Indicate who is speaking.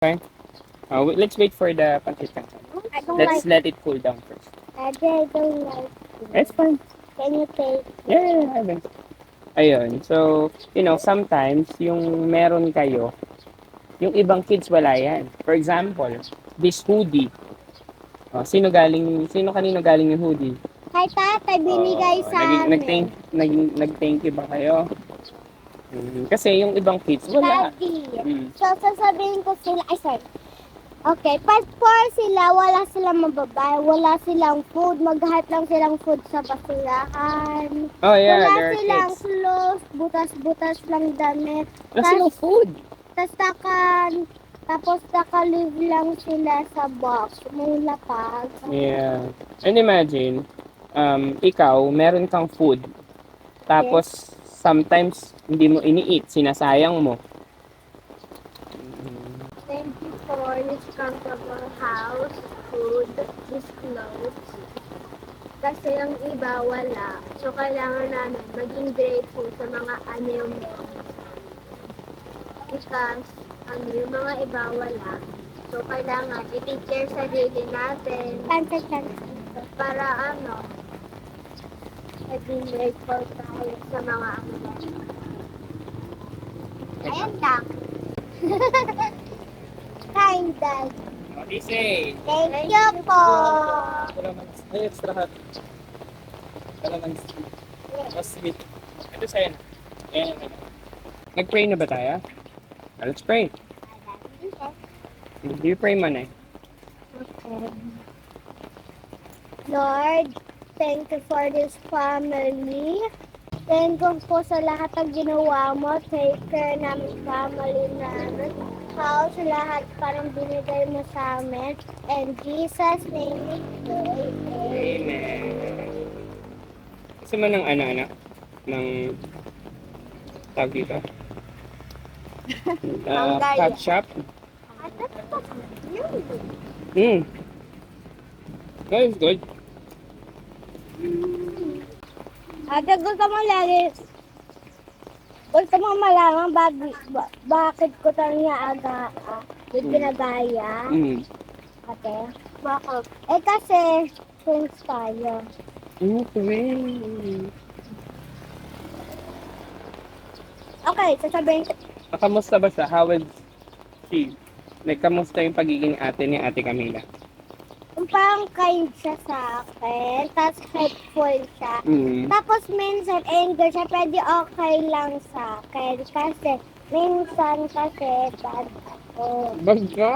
Speaker 1: Okay. Let's wait for the pancit canton.
Speaker 2: I don't
Speaker 1: Let's
Speaker 2: like
Speaker 1: let it cool down first.
Speaker 2: Daddy, I don't like
Speaker 1: It's fine.
Speaker 2: Can you take
Speaker 1: Yeah, I will. Ayun. So, sometimes yung meron kayo, yung ibang kids wala yan. For example, this hoodie. Sino kanino galing yung hoodie?
Speaker 2: Kay tatay, binigay sa amin.
Speaker 1: Nag-thank you ba kayo? Kasi yung ibang kids wala.
Speaker 2: Daddy.
Speaker 1: Mm.
Speaker 2: So, sasabihin ko sila, ay sorry. Okay, pag poor sila, wala silang mababay, wala silang food, maghahat lang silang food sa basurahan.
Speaker 1: Oh yeah,
Speaker 2: Wala
Speaker 1: there are
Speaker 2: silang
Speaker 1: kids.
Speaker 2: clothes, butas-butas lang damit.
Speaker 1: Wala silang food.
Speaker 2: Tapos naka-live lang sila sa box, may lapag.
Speaker 1: Yeah. And imagine, ikaw, meron kang food. Tapos, sometimes, hindi mo ini-eat, sinasayang mo.
Speaker 2: Thank you for this comfortable house, food, this clothes. Kasi yung iba wala. So, kailangan namin maging grateful sa mga ano mo. Because, yung mga iba wala. So, kailangan i-take care sa sarili natin. Para maging grateful tayo sa mga ano. Ayan lang. Kind dad.
Speaker 1: Easy.
Speaker 2: Thank you po.
Speaker 1: Ay, extra hot. Mas sweet. Ito sa'yo na. Ayan. Nag-pray na ba tayo? Let's pray. You pray man eh.
Speaker 2: Lord, thank you for this family. Thank you po sa lahat ng ginawa mo. Take care namin family namin. House, lahat parang binigay mo sa amin. And Jesus' name we pray.
Speaker 1: Amen. Gusto mo ng ano? Ng tawag dito? Ketchup? That is good.
Speaker 2: Ate, gusto mo malaman bakit ko tayo niya yung ginagaya? Ate? Bakit? Kasi, twins tayo. Okay, sasabihin ko.
Speaker 1: Kamusta ba siya? How is she? Like, kamusta yung pagiging ate ni Ate Camila?
Speaker 2: Parang kind siya sa akin, tapos helpful siya. Tapos minsan anger siya, pwede okay lang sa akin. Kasi minsan kasi bad ako.
Speaker 1: Bag ka?